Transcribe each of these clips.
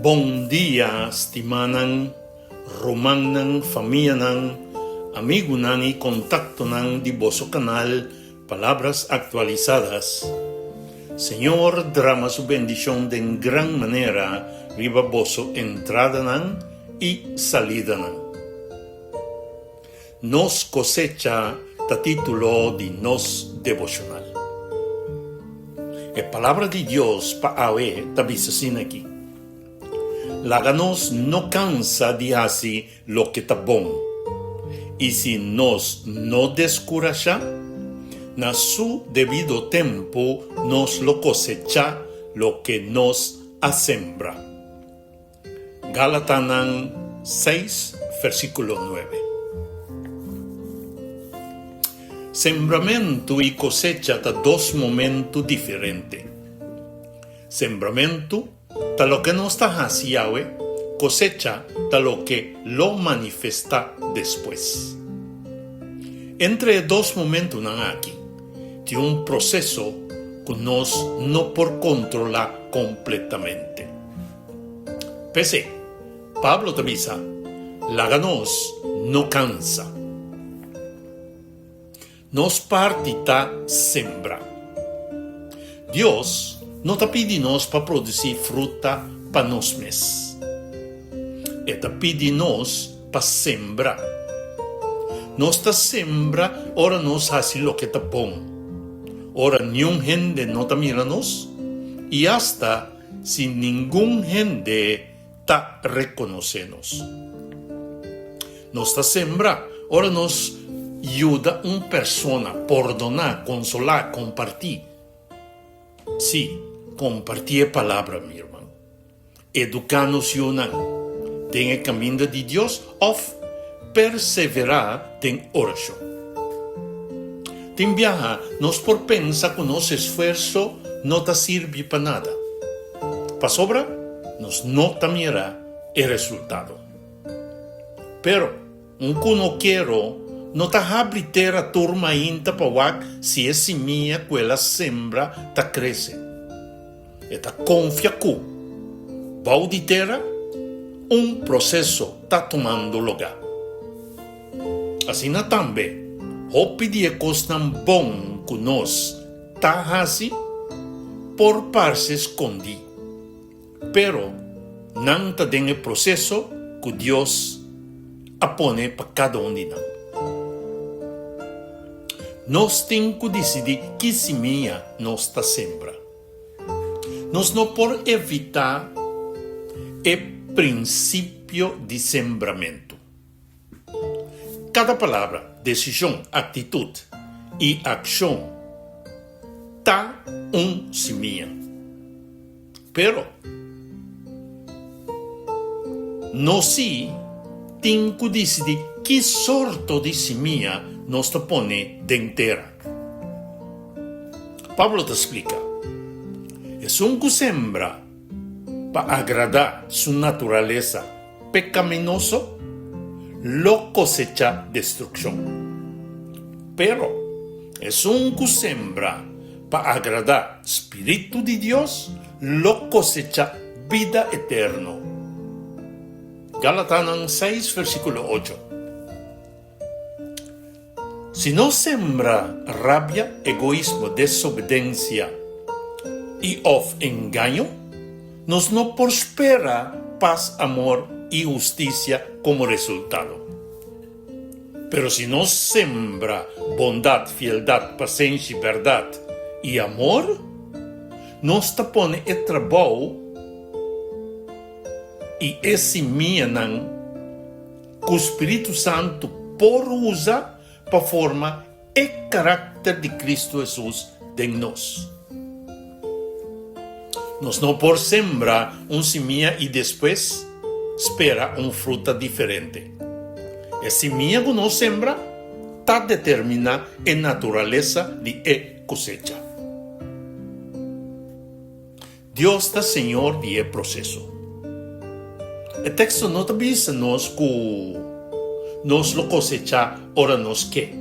Bom dia, estimanan, romang familia amigo y contacto di vosso canal Palabras Actualizadas. Señor, drama su bendición de gran manera riba vosso entrada y salida. Nos cosecha ta título de nos devocional. La palabra de Dios pa awe tabisa sin aquí. Láganos no cansa de hacer lo que está bon. Y si nos no descuracha, na su debido tiempo nos lo cosecha lo que nos asembra. Gálatas 6, versículo 9. Sembramento y cosecha ta dos momentos diferentes. Sembramento ta lo que no está haciendo, cosecha ta lo que lo manifiesta después. Entre dos momentos aquí, tiene un proceso que nos no por controlar completamente. Pese, Pablo te avisa, láganos no cansa. Nos partita sembra. Dios no te pide nos para producir fruta para nos mes. Te pide nos para sembrar. Nos ta sembra, ora nos hace lo que está bon. Ora ningún gente no te mira nos, y hasta sin ningún gente ta reconocenos. Nos ta sembra, ora nos ayuda una persona, perdonar, consolar, compartir. Sí, compartir palabra, mi hermano. Educarnos y una en el camino de Dios o perseverar en oración. Te viaja, nos por pensa que nuestro esfuerzo no te sirve para nada. Para sobra, nos no te mira el resultado. Pero, un no quiero, no te abrir a turma inta para si es mía quella sembra te crece. E te confia que, bauditera, un proceso está tomando lugar. Así también, o pedir cosas bon que nos está así por parse escondi. Pero, no está en el proceso que Dios apone para cada uno de nosotros. Nos tenemos que decidir que semilla nos está sembra. Nos no por evitar el principio de sembramento. Cada palabra, decisión, actitud y acción está un semilla. Pero, no sí tenemos que decidir qué sorto de semilla nos te pone de entera. Pablo te explica. Es un que sembra para agradar su naturaleza pecaminoso, lo cosecha destrucción. Pero es un que sembra para agradar Espíritu de Dios, lo cosecha vida eterna. Gálatas 6, versículo 8. Si no sembra rabia, egoísmo, desobediencia y engaño, nos no prospera paz, amor y justicia como resultado. Pero si no sembra bondad, fieldad, paciencia, verdad y amor, nos te pone el trabajo y ese mianan que el Espíritu Santo por usa para formar el carácter de Cristo Jesús en nos. Nos no por sembrar un semilla y después espera un fruta diferente. La semilla que no sembra está determinada en naturaleza de cosecha. Dios está Señor de el proceso. El texto no te dice nos que nos lo cosecha ora nos que,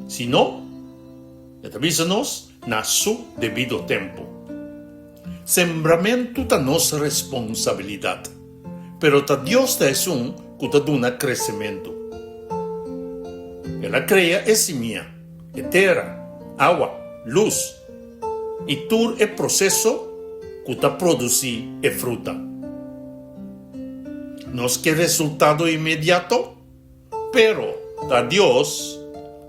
sino te dice nos na su debido tiempo. sembramento ta nossa responsabilidade. Pero ta Deus ta é que ta duna crescimento. Ela cria a semilla, a terra, água, luz. E tur é processo que ta produzir a fruta. Nós que resultado imediato, pero ta Deus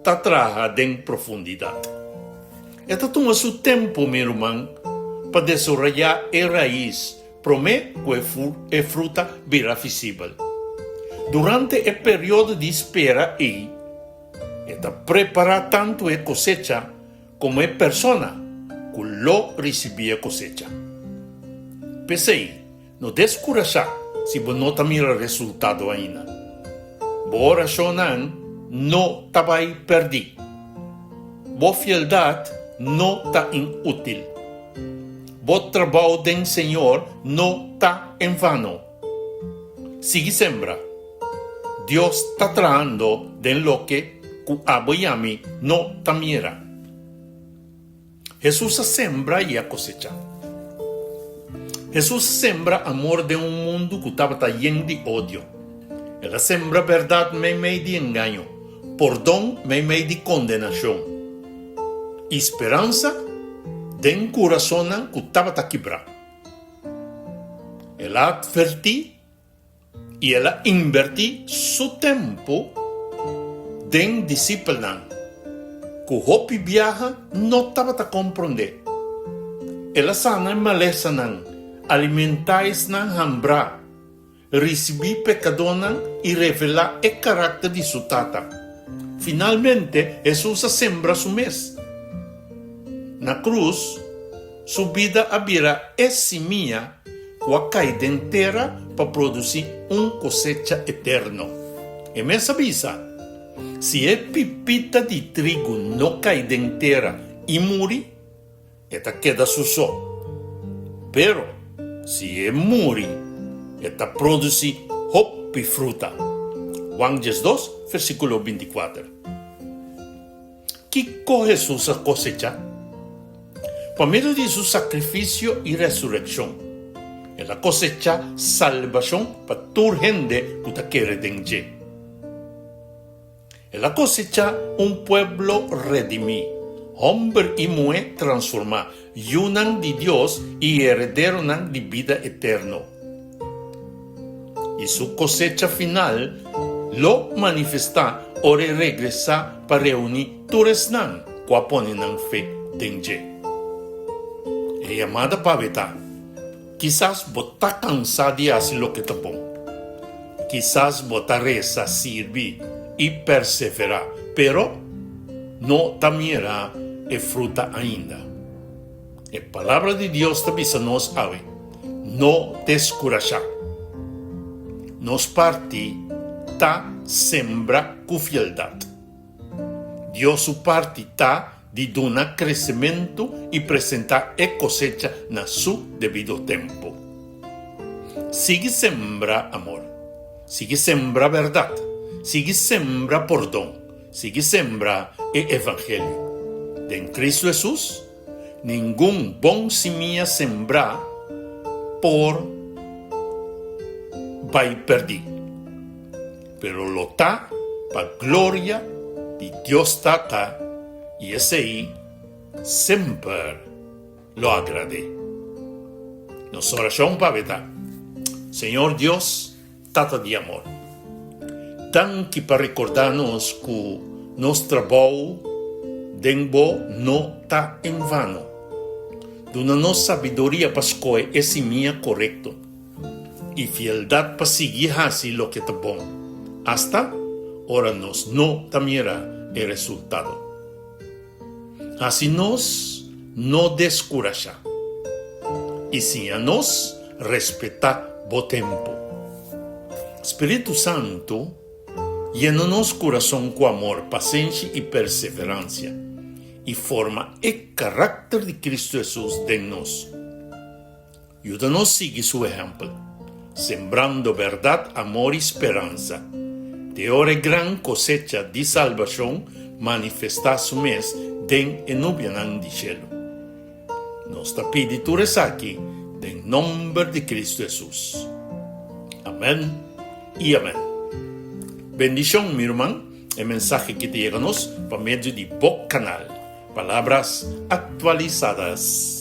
ta traga em profundidade. Esta toma seu tempo, meu irmão, para desenvolver a raiz, promete que a fruta virá visível. Durante o período de espera, esta prepara tanto a cosecha como a persona que lo recebia a cosecha. Pensei, não descurajar se você não mira o resultado ainda. Boa oração não está vai perder. Boa fieldade não está inútil. Bom trabalho do Senhor não está em vano. Sigue sembra. Deus está trazendo de lo que apoiame não está mira. Jesus sembra e a cosecha. Jesus sembra amor de mundo que estava lleno de ódio. Ela sembra verdade meio de engano, perdão meio de condenação, esperança de coração que estava quebrado. Ela adverti e ela inverti seu tempo de disciplina, que o hopi viaja não estava a compreender. Ela sana maleza alimentais hambra, receber pecador e revelar o caráter de sua tata. Finalmente, Jesus sembra su mês. Na cruz, sua vida abrirá a semilla que a caída inteira para produzir cosecha eterno. E me avisa, se a pipita de trigo não cai inteira e morre, esta queda só. Pero, se morre, esta produz hope e fruta. Juan 2, versículo 24. Que Jesus cosecha? Por meio de seu sacrifício e ressurreição, ela cosecha salvação para toda gente que quer entender. Ela cosecha pueblo redimido, hombre e mulher transformados, unan de Deus e herederos de vida eterna. E sua cosecha final lo manifesta ora regressa para reunir todos que aponem fé dentro. E amada paveta, quizás você cansado de fazer o que está bom. Quizás você reza, servir e perseverar, pero não tamirá a fruta ainda. A palavra de Deus também nos ave, não descurajar. Nos parte tá sembra com fieldade. Deus su parte tá de dar crescimento e apresentar a cosecha na seu devido tempo. Sigue sembra amor, sigue sembra verdade, sigue sembra perdão, sigue sembra o evangelho. Em Cristo Jesus, nenhum bom semilla sembrar vai perder. Pero lo tá para glória de Deus tá cá e esse aí sempre lo agrade. Nossa oração para Senhor Deus, Tata de amor, tanque para recordar-nos que nosso trabalho denbo não está em vano. Dona nossa sabedoria para escolher esse minha correto e fieldade para seguir fazer o que está bom. Hasta ora nos não tamirá o resultado. Assim nós não descurajar. E sim a nós respeitar o tempo. Espírito Santo llena nosso coração com amor, paciência e perseverança e forma o caráter de Cristo Jesus em nós. Ajuda-nos a seguir seu exemplo, sembrando verdade, amor e esperança. De ora gran cosecha de salvação manifestar su mês den enubianan de cielo. Nos peditura aqui En nombre de Cristo Jesús. Amén y amén. Bendición, mi hermano. El mensaje que te llega por medio de Boc Canal. Palabras actualizadas.